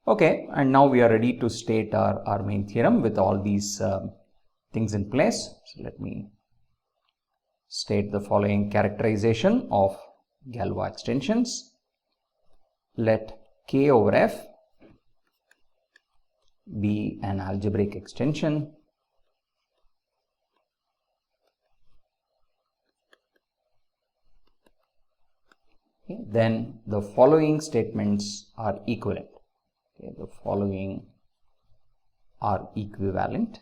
Okay, and now we are ready to state our main theorem with all these things in place. So let me state the following characterization of Galois extensions. Let K over F be an algebraic extension okay, then the following statements are equivalent. Okay, the following are equivalent.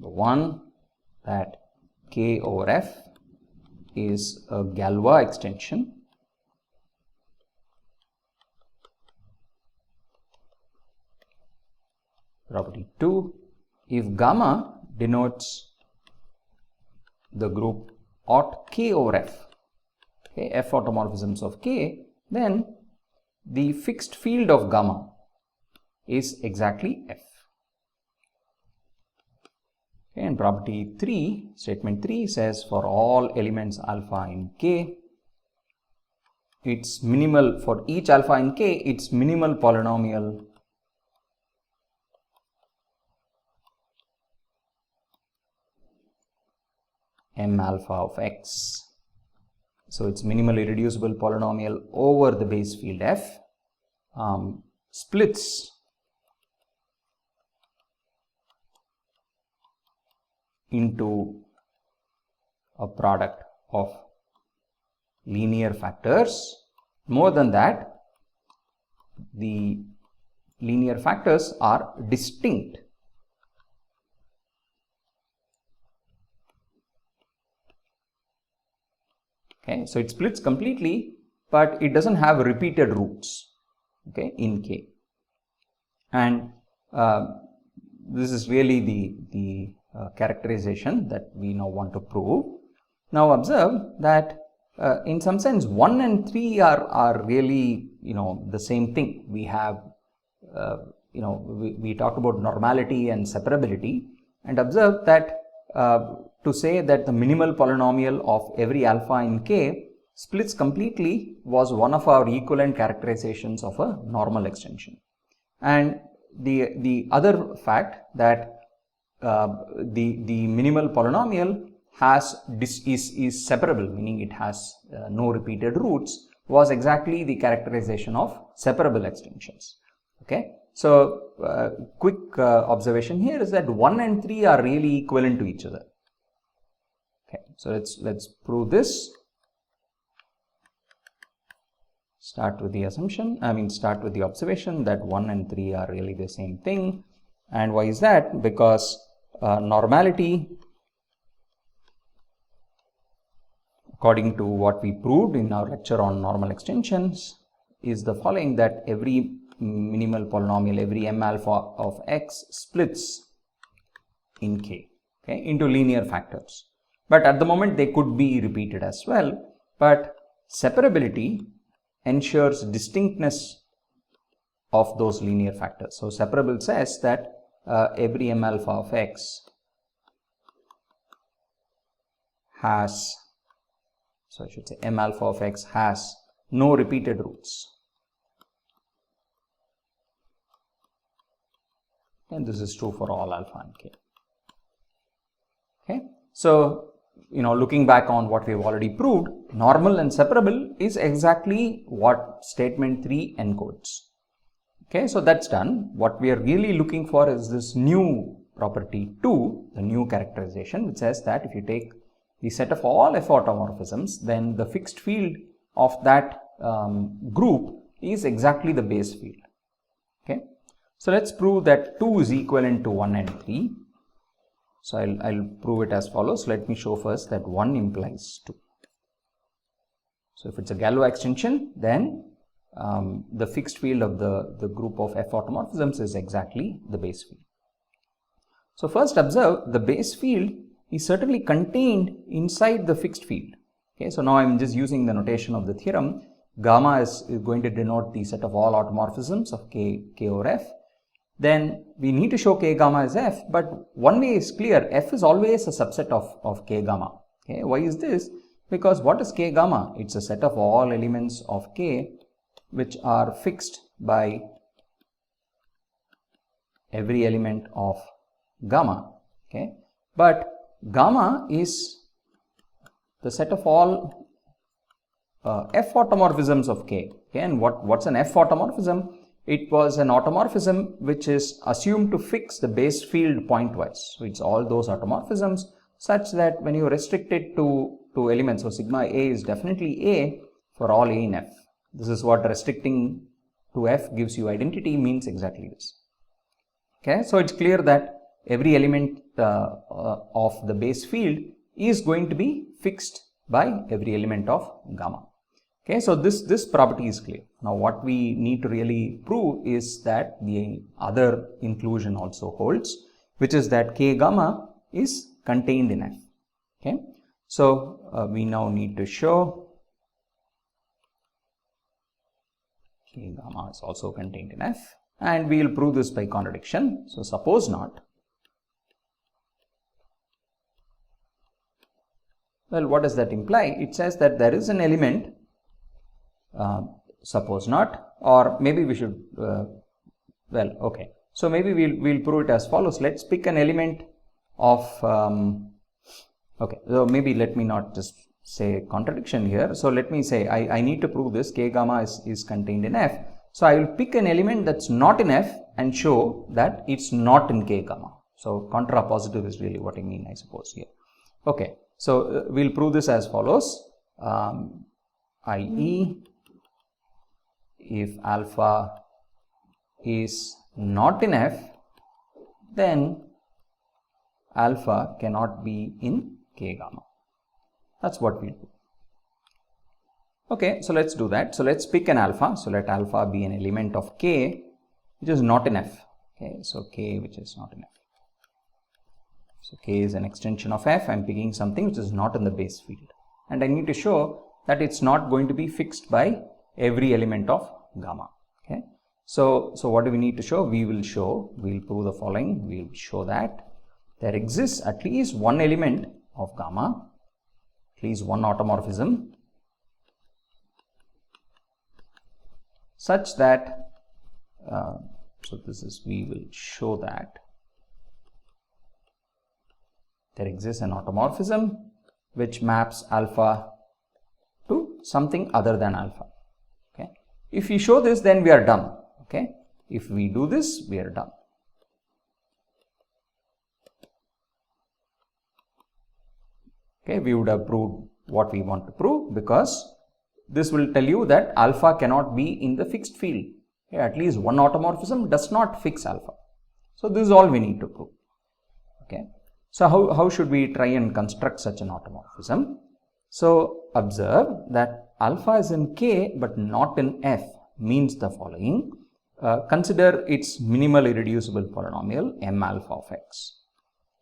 The one that K over F is a Galois extension property 2, if gamma denotes the group aut K over F, okay, F automorphisms of K, then the fixed field of gamma is exactly F. Okay, and property 3, statement 3 says for all elements alpha in K, its minimal, for each alpha in K, its minimal polynomial M alpha of X. So its minimally reducible polynomial over the base field F splits into a product of linear factors. More than that, the linear factors are distinct. Okay, so it splits completely, but it doesn't have repeated roots, okay, in K. And this is really the characterization that we now want to prove. Now observe that in some sense 1 and 3 are really, the same thing. We have, we talk about normality and separability, and observe that to say that the minimal polynomial of every alpha in K splits completely was one of our equivalent characterizations of a normal extension. And the other fact that the minimal polynomial is separable, meaning it has no repeated roots, was exactly the characterization of separable extensions. Okay, so quick observation here is that 1 and 3 are really equivalent to each other. Okay, so let's prove this. Start with the observation that 1 and 3 are really the same thing. And why is that? Because normality, according to what we proved in our lecture on normal extensions, is the following, that every minimal polynomial, every M alpha of X splits in K, okay, into linear factors. But at the moment they could be repeated as well, but separability ensures distinctness of those linear factors. So separable says that every M alpha of X has, so I should say M alpha of X has no repeated roots. And this is true for all alpha and K. Okay, so looking back on what we have already proved, normal and separable is exactly what statement 3 encodes. Okay, so that's done. What we are really looking for is this new property 2, the new characterization, which says that if you take the set of all F automorphisms, then the fixed field of that group is exactly the base field. Okay, so let's prove that 2 is equivalent to 1 and 3. So I'll prove it as follows. Let me show first that 1 implies 2. So if it's a Galois extension, then the fixed field of the group of F automorphisms is exactly the base field. So first observe, the base field is certainly contained inside the fixed field. Okay, so now I'm just using the notation of the theorem. Gamma is going to denote the set of all automorphisms of K over F. Then we need to show K gamma is F, but one way is clear, F is always a subset of K gamma. Okay, why is this? Because what is K gamma? It's a set of all elements of K which are fixed by every element of gamma. Okay, but gamma is the set of all F automorphisms of K. Okay, and what's an F automorphism? It was an automorphism which is assumed to fix the base field pointwise. So it's all those automorphisms such that when you restrict it to elements, so sigma A is definitely A for all A in F. This is what restricting to F gives you identity means, exactly this. Okay, so it's clear that every element of the base field is going to be fixed by every element of gamma. Okay, so this property is clear. Now what we need to really prove is that the other inclusion also holds, which is that K gamma is contained in F. Okay, so we now need to show K gamma is also contained in F, and we will prove this by contradiction. So suppose not. Well, what does that imply? It says that there is an element, suppose not, or maybe we should, well, okay. So maybe we'll prove it as follows. Let's pick an element of, okay, so maybe let me not just say contradiction here. So let me say I need to prove this K gamma is contained in F. So I will pick an element that's not in F and show that it's not in K gamma. So contrapositive is really what I mean, I suppose, here. Okay, so we'll prove this as follows, i.e. if alpha is not in F, then alpha cannot be in K gamma. That's what we'll do. Okay, so let's do that. So let's pick an alpha. So let alpha be an element of K which is not in F. Okay, so K which is not in F. So K is an extension of F. I'm picking something which is not in the base field, and I need to show that it's not going to be fixed by every element of gamma. Okay, so what do we need to show? We'll prove the following. We'll show that there exists at least one element of gamma, at least one automorphism, such that so this is, we will show that there exists an automorphism which maps alpha to something other than alpha. Okay, if we show this, then we are done. Okay, if we do this, we are done. Okay, we would have proved what we want to prove, because this will tell you that alpha cannot be in the fixed field. Okay, at least one automorphism does not fix alpha. So this is all we need to prove. Okay, so how should we try and construct such an automorphism? So observe that alpha is in K but not in F means the following. Consider its minimally reducible polynomial m alpha of x.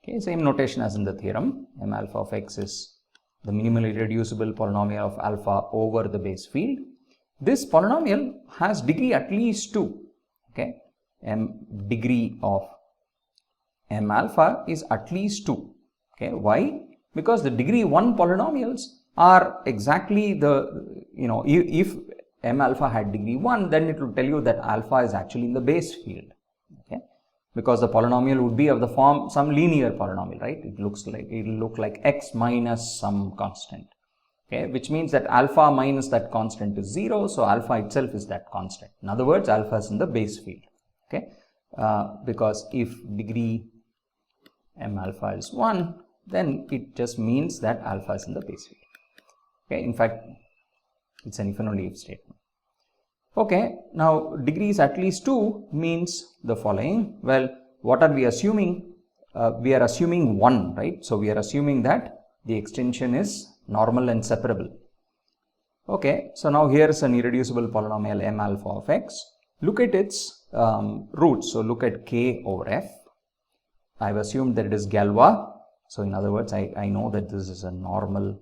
Okay, same notation as in the theorem. M alpha of x is the minimally reducible polynomial of alpha over the base field. This polynomial has degree at least 2. Okay, degree of m alpha is at least 2. Okay, why? Because the degree 1 polynomials are exactly the, if m alpha had degree 1, then it will tell you that alpha is actually in the base field. Okay, because the polynomial would be of the form some linear polynomial, right? It will look like x minus some constant. Okay, which means that alpha minus that constant is 0, so alpha itself is that constant. In other words, alpha is in the base field. Okay, because if degree m alpha is 1, then it just means that alpha is in the base field. Okay, in fact, it's an if and only if statement. Okay, now degree is at least 2 means the following. Well, what are we assuming? We are assuming 1, right? So we are assuming that the extension is normal and separable. Okay, so now here is an irreducible polynomial m alpha of x. Look at its roots. So look at K over F. I have assumed that it is Galois. So in other words, I know that this is a normal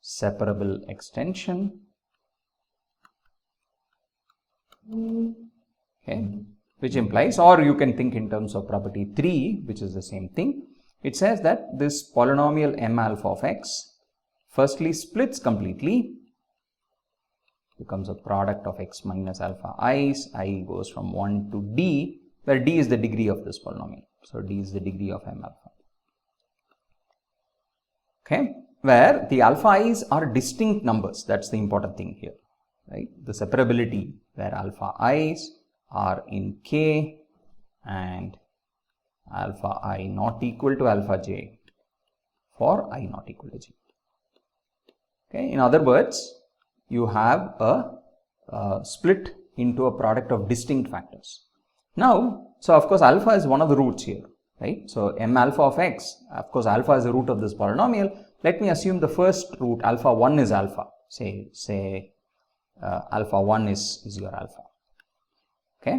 separable extension. Okay, which implies, or you can think in terms of property 3, which is the same thing. It says that this polynomial m alpha of x firstly splits completely, becomes a product of x minus alpha i's. I goes from 1 to d, where d is the degree of this polynomial. So d is the degree of m alpha. Okay, where the alpha i's are distinct numbers. That's the important thing here, right? The separability where alpha i's are in k and alpha I not equal to alpha j for I not equal to j. Okay, in other words, you have a split into a product of distinct factors. Now, so of course alpha is one of the roots here, right? So m alpha of x, of course alpha is the root of this polynomial. Let me assume the first root, alpha 1 is alpha. Say alpha 1 is your alpha. Okay.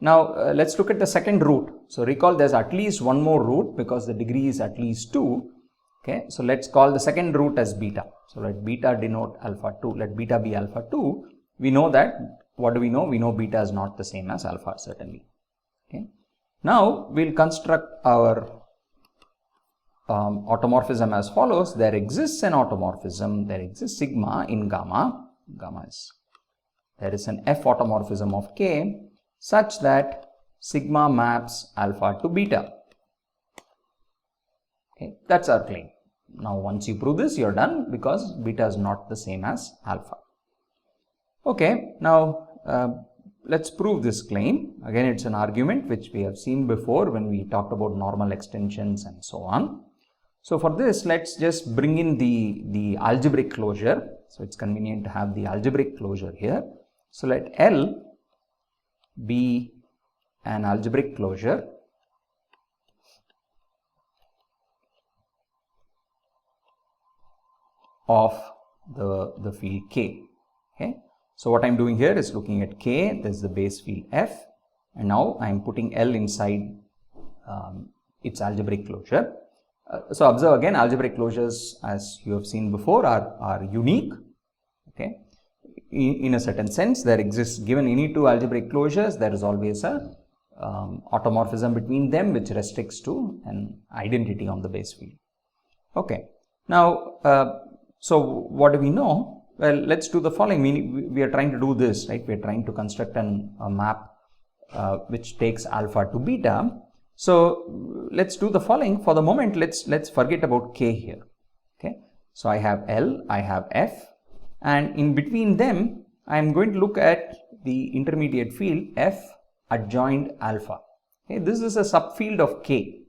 Now let's look at the second root. So recall there's at least one more root because the degree is at least 2. Okay. So let's call the second root as beta. So let beta denote alpha 2. Let beta be alpha 2. We know that, what do we know? We know beta is not the same as alpha, certainly. Okay. Now we'll construct our automorphism as follows. There exists an automorphism, there exists sigma in gamma. Gamma is, there is an F automorphism of K such that sigma maps alpha to beta. Okay, that's our claim. Now once you prove this, you're done, because beta is not the same as alpha. Okay, now let's prove this claim. Again, it's an argument which we have seen before when we talked about normal extensions and so on. So for this, let's just bring in the algebraic closure. So it's convenient to have the algebraic closure here. So let L be an algebraic closure of the field K. Okay. So what I'm doing here is looking at K, there's the base field F, and now I'm putting L inside its algebraic closure. So observe again, algebraic closures, as you have seen before, are unique. Okay. In a certain sense, there exists, given any two algebraic closures, there is always a automorphism between them which restricts to an identity on the base field. Okay. Now, so what do we know? Well, let's do the following. We are trying to do this, right? We are trying to construct a map which takes alpha to beta. So let's do the following. For the moment, let's forget about K here. Okay. So I have L, I have F, and in between them, I am going to look at the intermediate field F adjoined alpha. Okay. This is a subfield of K,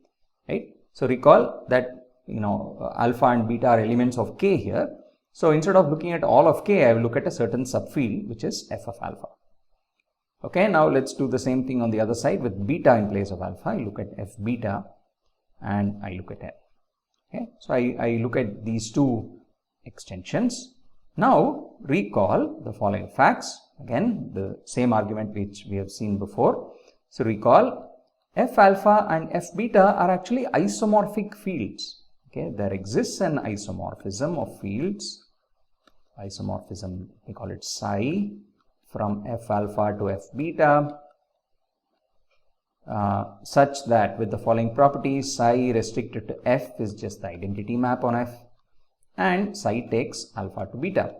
right? So recall that, you know, alpha and beta are elements of K here. So instead of looking at all of K, I will look at a certain subfield which is F of alpha. Okay, now let's do the same thing on the other side with beta in place of alpha. I look at F beta and I look at L. Okay, so I look at these two extensions. Now recall the following facts. Again, the same argument which we have seen before. So recall F alpha and F beta are actually isomorphic fields. Okay, there exists an isomorphism of fields. Isomorphism, we call it psi, from F alpha to F beta, such that with the following properties, psi restricted to F is just the identity map on F, and psi takes alpha to beta.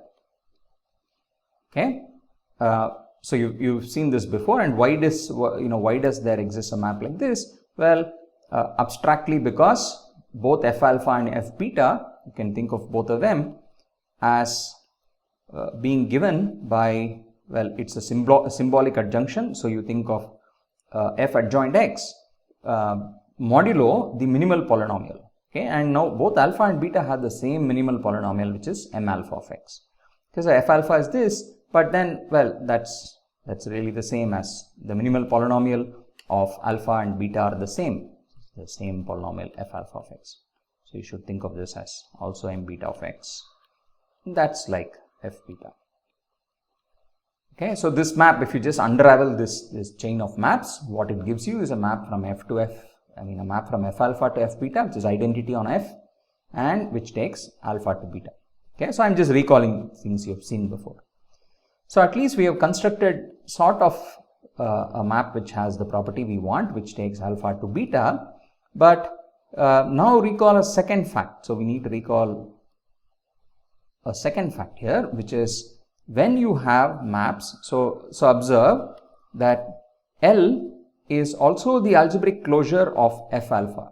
Okay, so you've seen this before, and why does there exist a map like this? Well, abstractly, because both F alpha and F beta, you can think of both of them as being given by, well, it's a symbolic adjunction. So you think of F adjoint X modulo the minimal polynomial. Okay, and now both alpha and beta have the same minimal polynomial, which is m alpha of X. Okay, so F alpha is this, but then, well, that's really the same as the minimal polynomial of alpha and beta are the same polynomial F alpha of X. So you should think of this as also m beta of X. That's like F beta. Okay, so this map, if you just unravel this chain of maps, what it gives you is a map from F to F, a map from F alpha to F beta, which is identity on F, and which takes alpha to beta. Okay, so I'm just recalling things you have seen before. So at least we have constructed sort of a map which has the property we want, which takes alpha to beta, but now recall a second fact. So we need to recall a second fact here, which is when you have maps, so observe that L is also the algebraic closure of F alpha.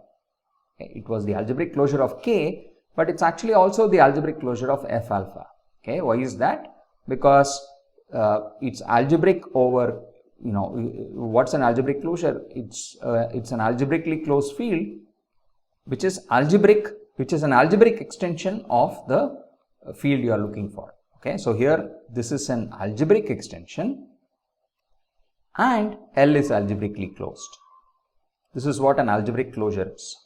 Okay, it was the algebraic closure of K, but it's actually also the algebraic closure of F alpha. Okay, why is that? Because it's algebraic over, what's an algebraic closure? It's an algebraically closed field, which is an algebraic extension of the field you are looking for. Okay, so here this is an algebraic extension and L is algebraically closed. This is what an algebraic closure is.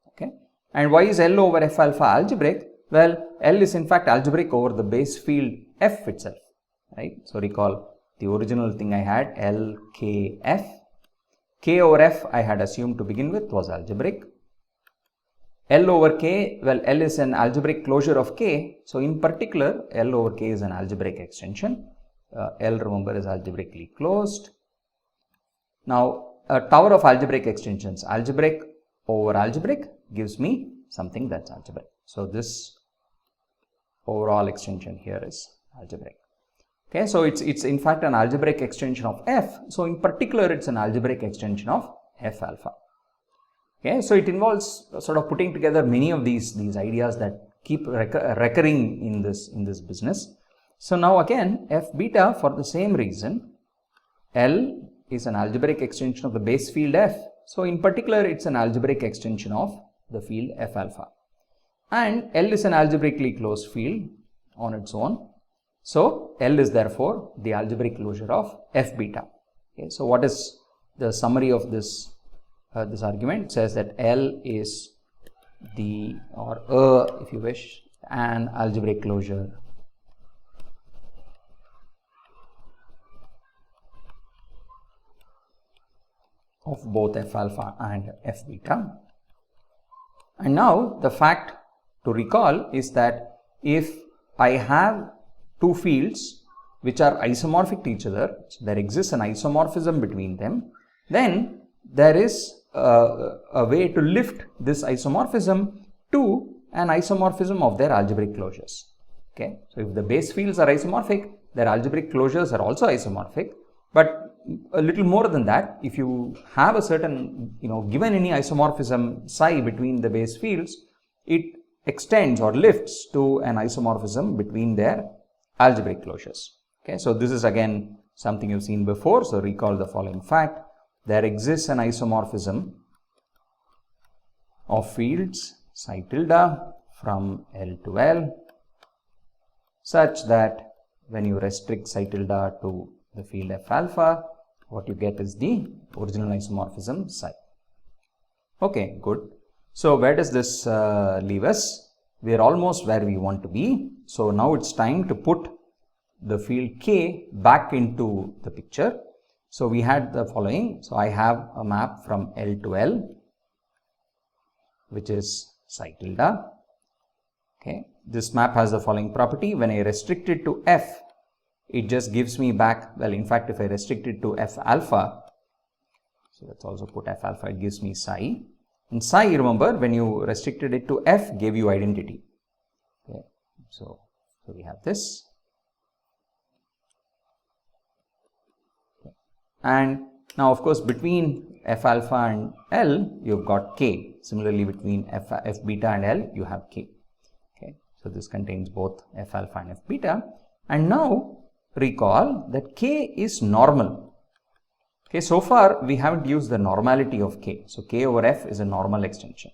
Okay, and why is L over F alpha algebraic? Well, L is in fact algebraic over the base field F itself, right? So recall the original thing I had, L, K, F. K over F I had assumed to begin with was algebraic. L over K, well, L is an algebraic closure of K. So in particular, L over K is an algebraic extension. L, remember, is algebraically closed. Now, a tower of algebraic extensions, algebraic over algebraic gives me something that's algebraic. So this overall extension here is algebraic. Okay, so it's in fact an algebraic extension of F. So in particular, it's an algebraic extension of F alpha. Okay, so it involves sort of putting together many of these ideas that keep recurring in this business. So now again, F beta, for the same reason, L is an algebraic extension of the base field F. So in particular, it's an algebraic extension of the field F alpha. And L is an algebraically closed field on its own. So L is therefore the algebraic closure of F beta. Okay, so what is the summary of this argument? It says that L is the, or if you wish, an algebraic closure of both F alpha and F beta. And now the fact to recall is that if I have two fields which are isomorphic to each other, so there exists an isomorphism between them, then there is a way to lift this isomorphism to an isomorphism of their algebraic closures. Okay, so if the base fields are isomorphic, their algebraic closures are also isomorphic. But a little more than that, if you have a certain, given any isomorphism psi between the base fields, it extends or lifts to an isomorphism between their algebraic closures. Okay, so this is again something you've seen before. So recall the following fact: there exists an isomorphism of fields psi tilde from L to L such that when you restrict psi tilde to the field F alpha, what you get is the original isomorphism psi. Okay, good. So where does this leave us? We are almost where we want to be. So now it's time to put the field K back into the picture. So we had the following. So I have a map from L to L, which is psi tilde. Okay, this map has the following property: when I restrict it to F, it just gives me back, well, in fact, if I restrict it to F alpha, so let's also put F alpha, it gives me psi. And psi, remember, when you restricted it to F, gave you identity. Okay, so we have this. Okay. And now, of course, between F alpha and L, you've got K. Similarly, between F beta and L, you have K. Okay, so this contains both F alpha and F beta. And now, recall that K is normal. Okay, so far we haven't used the normality of K. So K over F is a normal extension.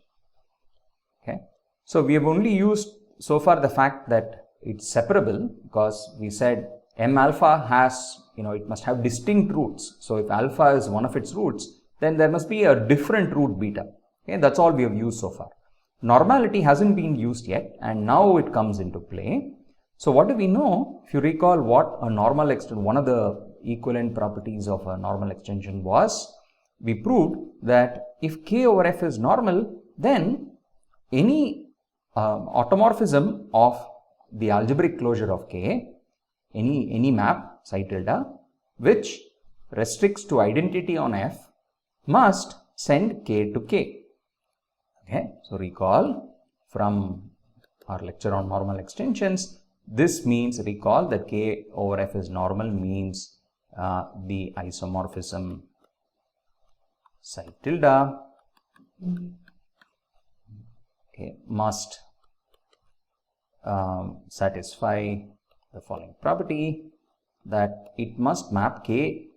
Okay, so we have only used so far the fact that it's separable, because we said M alpha has, it must have distinct roots. So if alpha is one of its roots, then there must be a different root beta. Okay, that's all we have used so far. Normality hasn't been used yet, and now it comes into play. So what do we know? If you recall what a normal extension, one of the equivalent properties of a normal extension was, we proved that if K over F is normal, then any automorphism of the algebraic closure of K, any map psi tilde, which restricts to identity on F, must send K to K. Okay, so recall from our lecture on normal extensions. This means, recall that K over F is normal means the isomorphism psi tilde must satisfy the following property, that it must map K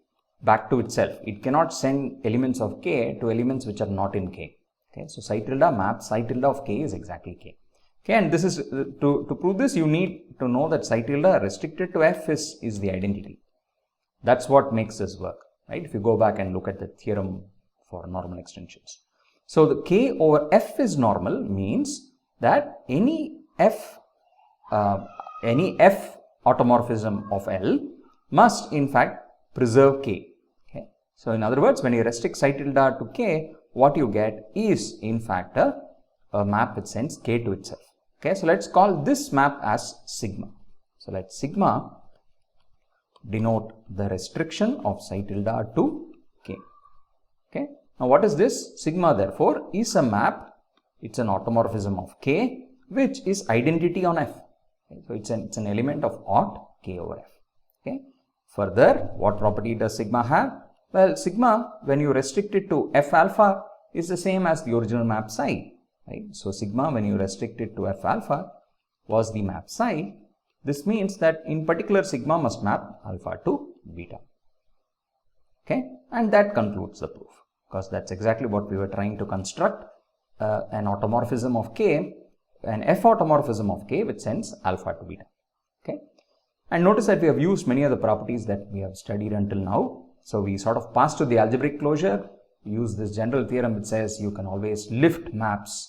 back to itself. It cannot send elements of K to elements which are not in K. Okay, so psi tilde maps psi tilde of K is exactly K. Okay, and this is to prove this, you need to know that psi tilde restricted to F is the identity. That's what makes this work, right? If you go back and look at the theorem for normal extensions. So the K over F is normal means that any F automorphism of L must in fact preserve K. Okay, so in other words, when you restrict psi tilde to K, what you get is in fact a map which sends K to itself. Okay, so let's call this map as sigma. So let sigma denote the restriction of psi tilde to K. Okay, now what is this? Sigma therefore is a map, it's an automorphism of K which is identity on F. Okay, so it's an element of aught K over F. Okay, further, what property does sigma have? Well, sigma, when you restrict it to F alpha, is the same as the original map psi, right? So sigma, when you restrict it to F alpha, was the map psi. This means that in particular sigma must map alpha to beta. Okay, and that concludes the proof, because that's exactly what we were trying to construct, an automorphism of K, an F automorphism of K which sends alpha to beta. Okay, and notice that we have used many of the properties that we have studied until now. So we sort of passed to the algebraic closure, use this general theorem which says you can always lift maps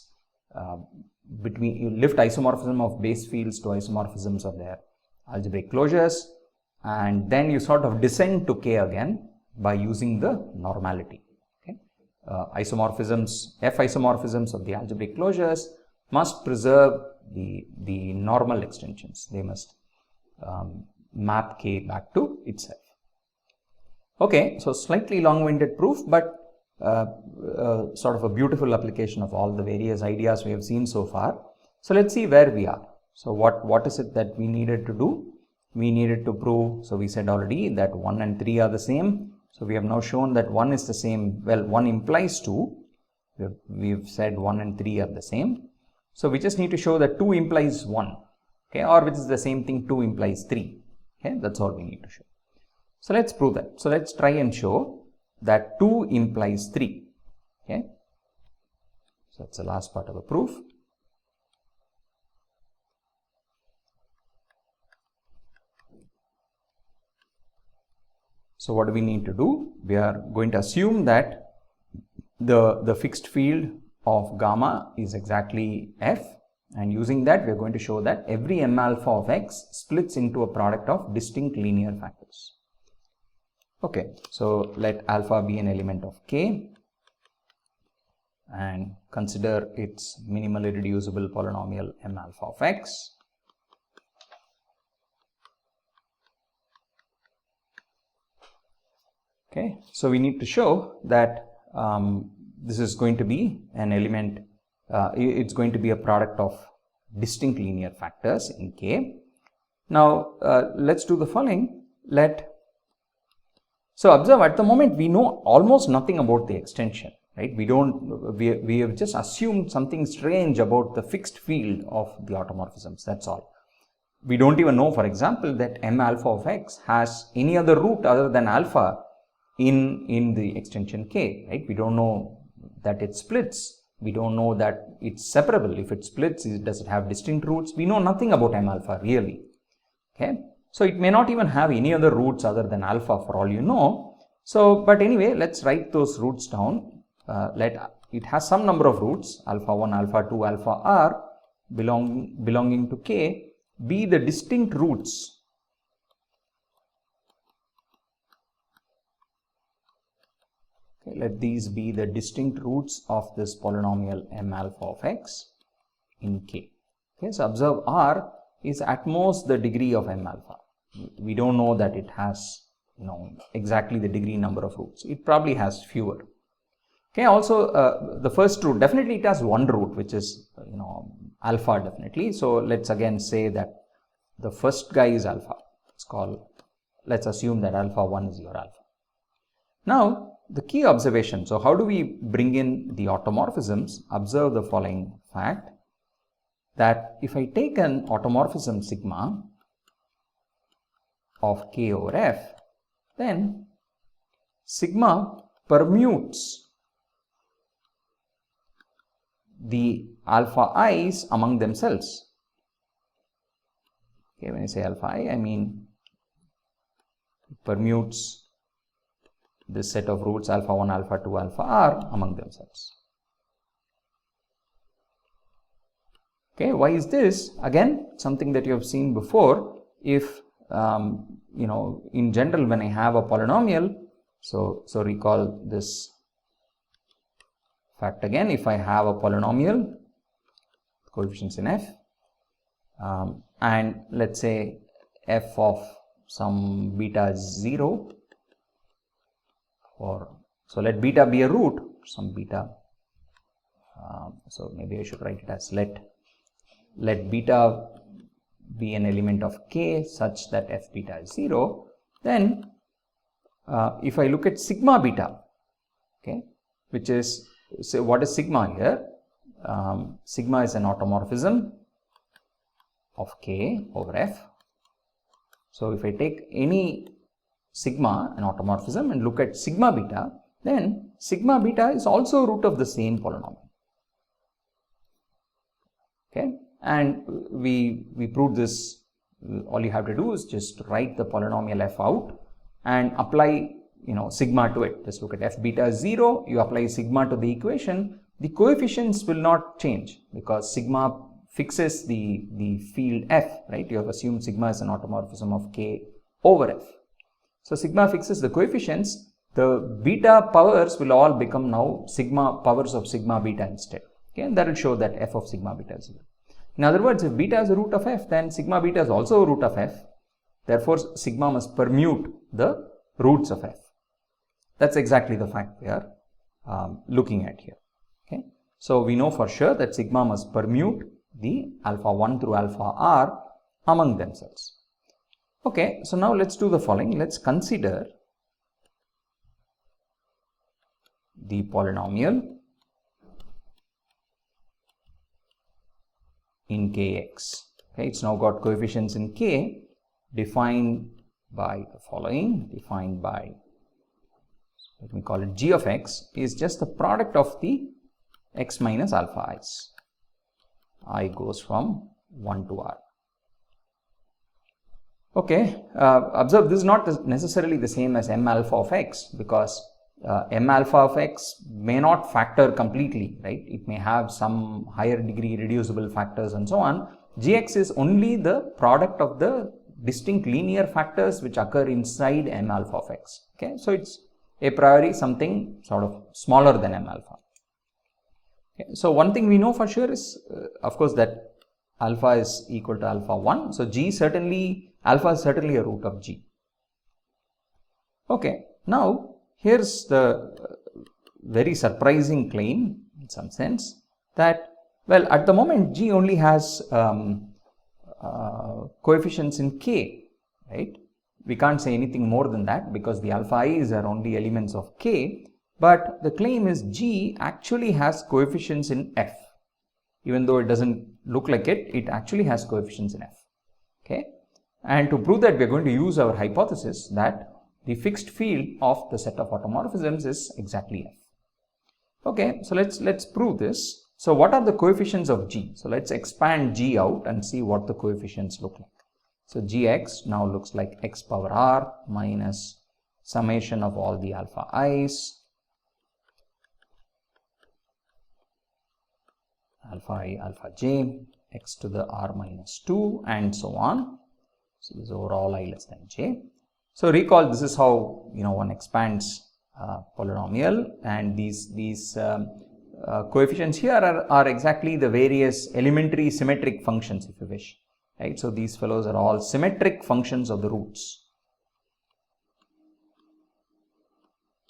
you lift isomorphism of base fields to isomorphisms of their algebraic closures, and then you sort of descend to K again by using the normality. Okay, F isomorphisms of the algebraic closures must preserve the normal extensions. They must map K back to itself. Okay, so slightly long-winded proof, but sort of a beautiful application of all the various ideas we have seen so far. So let's see where we are. So what is it that we needed to do? We needed to prove, so we said already that 1 and 3 are the same. So we have now shown that 1 is the same, well, 1 implies 2. We've said 1 and 3 are the same. So we just need to show that 2 implies 1, okay, or which is the same thing, 2 implies 3. Okay, that's all we need to show. So let's prove that. So let's try and show that 2 implies 3. Okay, so that's the last part of the proof. So what do we need to do? We are going to assume that the fixed field of gamma is exactly F, and using that we are going to show that every M alpha of X splits into a product of distinct linear factors. Okay, so let alpha be an element of K and consider its minimally reducible polynomial M alpha of X. Okay, so we need to show that this is going to be an element, it's going to be a product of distinct linear factors in K. Now, let's do the following. So observe, at the moment we know almost nothing about the extension, right? We have just assumed something strange about the fixed field of the automorphisms, that's all. We don't even know, for example, that M alpha of X has any other root other than alpha in the extension K, right? We don't know that it splits. We don't know that it's separable. If it splits, does it have distinct roots? We know nothing about M alpha really. Okay, so it may not even have any other roots other than alpha for all you know. So, but anyway, let's write those roots down. It has some number of roots, alpha 1, alpha 2, alpha r belonging to K, be the distinct roots . Okay, let these be the distinct roots of this polynomial M alpha of X in K. Okay, so observe R is at most the degree of M alpha. We don't know that it has, exactly the degree number of roots. It probably has fewer. Okay, also the first root, definitely it has one root, which is, alpha definitely. So let's again say that the first guy is alpha. Let's assume that alpha 1 is your alpha. Now the key observation, so how do we bring in the automorphisms? Observe the following fact, that if I take an automorphism sigma of K over F, then sigma permutes the alpha i's among themselves. Okay, when I say alpha I, I mean it permutes this set of roots alpha 1, alpha 2, alpha r among themselves. Okay, why is this? Again, something that you have seen before. If in general, when I have a polynomial, so recall this fact again. If I have a polynomial, coefficients in f, and let's say f of some beta is 0, so let beta be a root, some beta, so maybe I should write it as let beta be an element of K such that f beta is 0, then if I look at sigma beta, okay, which is, say, what is sigma here? Sigma is an automorphism of K over F. So if I take any sigma, an automorphism, and look at sigma beta, then sigma beta is also root of the same polynomial. Okay, and we proved this. All you have to do is just write the polynomial f out and apply sigma to it. Just look at f beta is 0, you apply sigma to the equation, the coefficients will not change because sigma fixes the field f, right? You have assumed sigma is an automorphism of K over f. So sigma fixes the coefficients, the beta powers will all become now sigma powers of sigma beta instead. Okay, and that will show that f of sigma beta is 0. In other words, if beta is a root of f, then sigma beta is also a root of f. Therefore, sigma must permute the roots of f. That's exactly the fact we are looking at here. Okay, so we know for sure that sigma must permute the alpha 1 through alpha r among themselves. Okay, so now let's do the following. Let's consider the polynomial in Kx. Okay, it's now got coefficients in K defined by the following, defined by, let me call it g of x, is just the product of the x minus alpha i's. I goes from 1 to r. Okay, observe this is not necessarily the same as m alpha of x, because m alpha of x may not factor completely, right? It may have some higher degree reducible factors and so on. Gx is only the product of the distinct linear factors which occur inside m alpha of x. Okay, so it's a priori something sort of smaller than m alpha. Okay, so one thing we know for sure is, of course, that alpha is equal to alpha 1. So alpha is certainly a root of g. Okay, now here's the very surprising claim in some sense that, well, at the moment g only has coefficients in k, right? We can't say anything more than that because the alpha i's are only elements of k, but the claim is g actually has coefficients in f. Even though it doesn't look like it, it actually has coefficients in f. Okay, and to prove that, we are going to use our hypothesis that the fixed field of the set of automorphisms is exactly f. Okay, so let's prove this. So what are the coefficients of g? So let's expand g out and see what the coefficients look like. So gx now looks like x power r minus summation of all the alpha i's, alpha I, alpha j, x to the r minus 2, and so on. So this is overall I less than j. So recall, this is how one expands polynomial, and these coefficients here are exactly the various elementary symmetric functions, if you wish, right? So these fellows are all symmetric functions of the roots,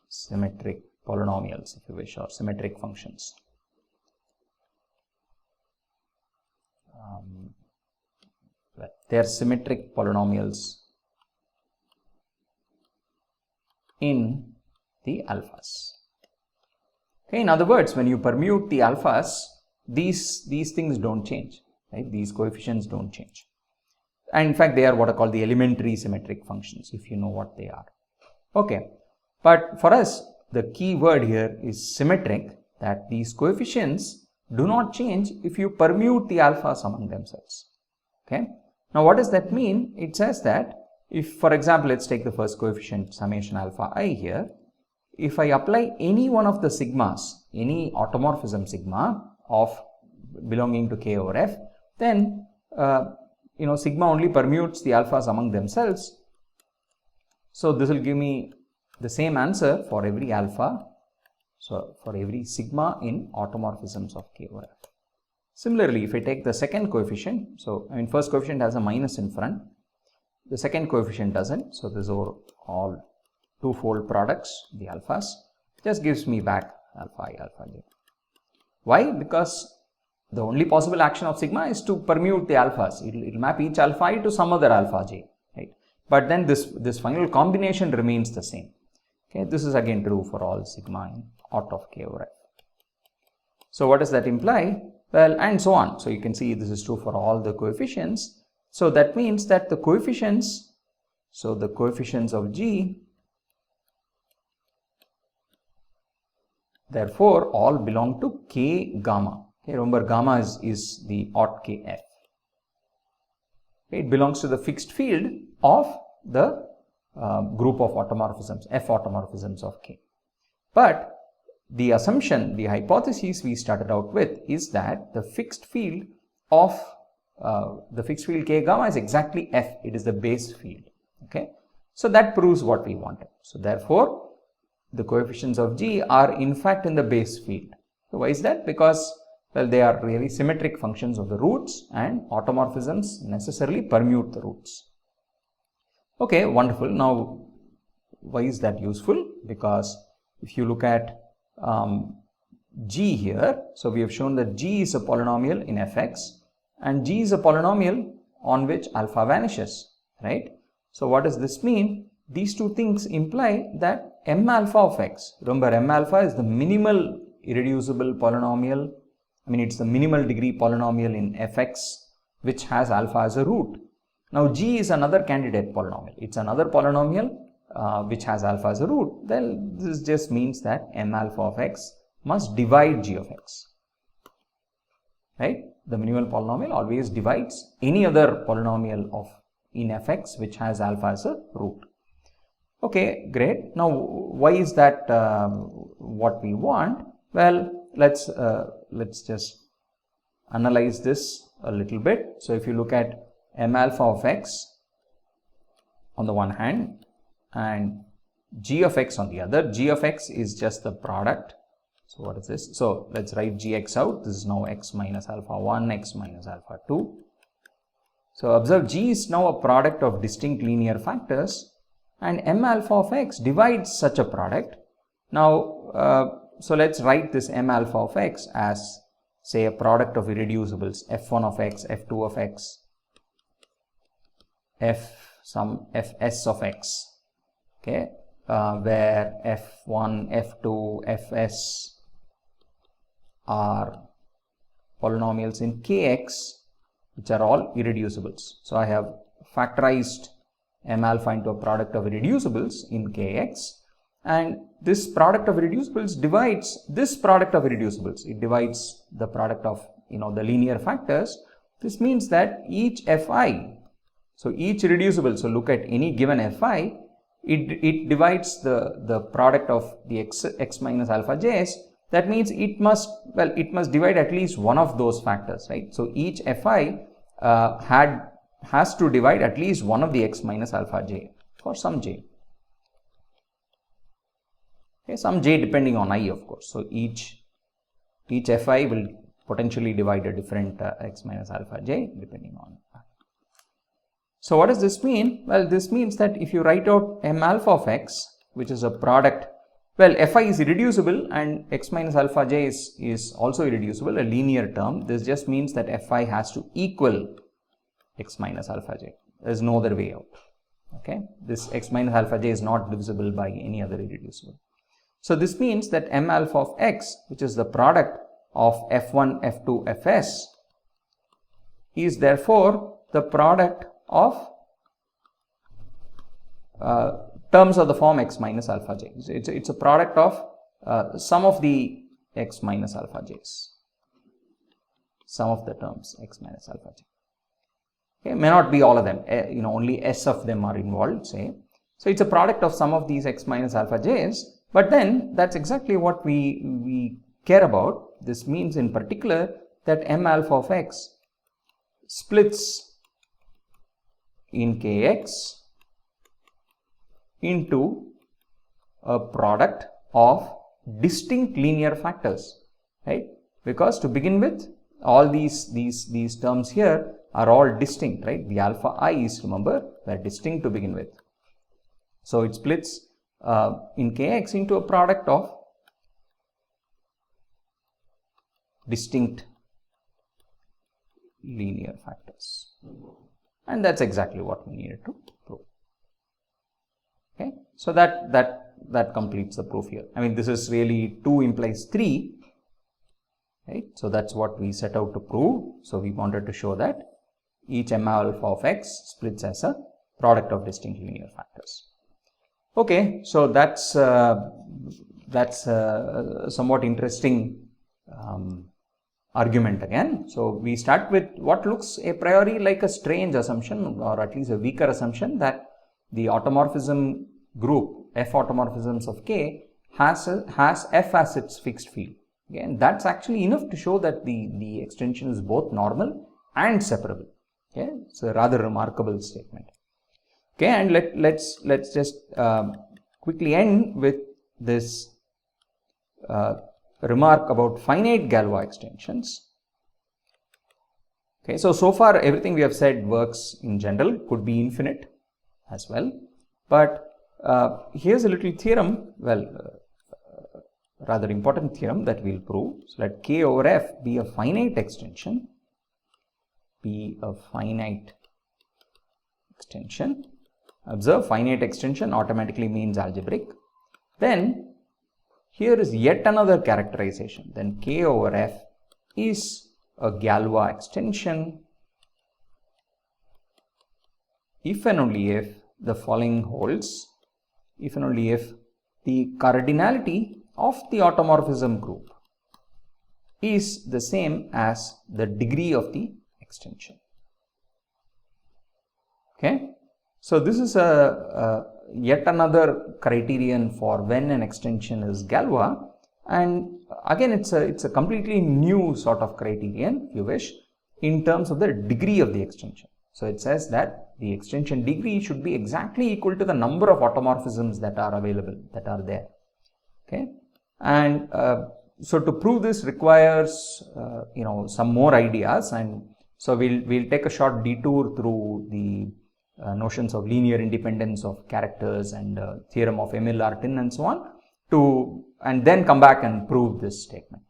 symmetric polynomials, if you wish, or symmetric functions. they are symmetric polynomials in the alphas. Okay, in other words, when you permute the alphas, these things don't change, right? These coefficients don't change. And in fact, they are what are called the elementary symmetric functions, if you know what they are. Okay, but for us, the key word here is symmetric, that these coefficients do not change if you permute the alphas among themselves. Okay, now what does that mean? It says that if, for example, let's take the first coefficient summation alpha I here. If I apply any one of the sigmas, any automorphism sigma of belonging to K over F, then sigma only permutes the alphas among themselves. So this will give me the same answer for every alpha, so for every sigma in automorphisms of K over F. Similarly, if I take the second coefficient, so first coefficient has a minus in front, the second coefficient doesn't, so these are all twofold products, the alphas, just gives me back alpha I, alpha j. Why? Because the only possible action of sigma is to permute the alphas. It will map each alpha I to some other alpha j, right? But then this final combination remains the same. Okay, this is again true for all sigma in aught of K over F. So what does that imply? Well, and so on. So you can see this is true for all the coefficients. So that means that the coefficients, so the coefficients of G, therefore all belong to K gamma. Okay, remember gamma is the aught Kf. Okay, it belongs to the fixed field of the group of automorphisms, F automorphisms of K. But the assumption, the hypothesis we started out with is that the fixed field of K gamma is exactly F. It is the base field. Okay, so that proves what we wanted. So therefore, the coefficients of G are in fact in the base field. So why is that? Because, well, they are really symmetric functions of the roots, and automorphisms necessarily permute the roots. Okay, wonderful. Now, why is that useful? Because if you look at G here, so we have shown that G is a polynomial in Fx, and G is a polynomial on which alpha vanishes, right? So what does this mean? These two things imply that m alpha of x, remember m alpha is the minimal irreducible polynomial, it's the minimal degree polynomial in Fx which has alpha as a root. Now G is another candidate polynomial, it's another polynomial which has alpha as a root. Then this just means that m alpha of x must divide G of x, right? The minimal polynomial always divides any other polynomial in Fx which has alpha as a root. Okay, great. Now, why is that what we want? Well, let's just analyze this a little bit. So, if you look at m alpha of x on the one hand and g of x on the other, g of x is just the product. So, what is this? So, let's write gx out. This is now x minus alpha 1, x minus alpha 2. So, observe g is now a product of distinct linear factors, and m alpha of x divides such a product. Now, so let's write this m alpha of x as, say, a product of irreducibles f1 of x, f2 of x, some fs of x, okay, where f1, f2, fs are polynomials in kx which are all irreducibles. So I have factorized m alpha into a product of irreducibles in kx, and this product of irreducibles divides this product of irreducibles. It divides the product of the linear factors. This means that each fi, so each irreducible, so look at any given fi, it divides the product of the x minus alpha j's. That means it must divide at least one of those factors, right? So each fi has to divide at least one of the x minus alpha j for some j. Okay, some j depending on I, of course. So each fi will potentially divide a different x minus alpha j depending on I. So what does this mean? Well, this means that if you write out m alpha of x, which is a product Well, Fi is irreducible and x minus alpha j is also irreducible, a linear term. This just means that Fi has to equal x minus alpha j. There is no other way out. Okay, this x minus alpha j is not divisible by any other irreducible. So this means that m alpha of x, which is the product of f1, f2, fs, is therefore the product of terms of the form x minus alpha j. It's a product of sum of the x minus alpha j's, sum of the terms x minus alpha j. Okay, may not be all of them, only s of them are involved, say. So it's a product of sum of these x minus alpha j's, but then that's exactly what we care about. This means in particular that m alpha of x splits in kx into a product of distinct linear factors, right? Because to begin with, all these terms here are all distinct, right? The alpha i's, remember, they're distinct to begin with. So it splits in kx into a product of distinct linear factors, and that's exactly what we needed to prove. Okay, so that completes the proof here. I mean, this is really 2 implies 3, right? So that's what we set out to prove. So we wanted to show that each m alpha of x splits as a product of distinct linear factors. Okay, so that's somewhat interesting argument again. So we start with what looks a priori like a strange assumption, or at least a weaker assumption, that the automorphism group f automorphisms of K has f as its fixed field. Okay, and that's actually enough to show that the extension is both normal and separable. Okay, it's a rather remarkable statement. Okay, and let's just quickly end with this remark about finite Galois extensions. Okay, so far everything we have said works in general, could be infinite as well, but here's a little theorem, rather important theorem that we'll prove. So let K over F be a finite extension, Observe, finite extension automatically means algebraic. Then here is yet another characterization. Then K over F is a Galois extension if and only if the following holds, if and only if the cardinality of the automorphism group is the same as the degree of the extension. Okay, so this is a yet another criterion for when an extension is Galois, and again it's a completely new sort of criterion, if you wish, in terms of the degree of the extension. So it says that the extension degree should be exactly equal to the number of automorphisms that are available, that are there. Okay, and so to prove this requires some more ideas, and so we'll take a short detour through the notions of linear independence of characters and theorem of Emil Artin and so on, and then come back and prove this statement.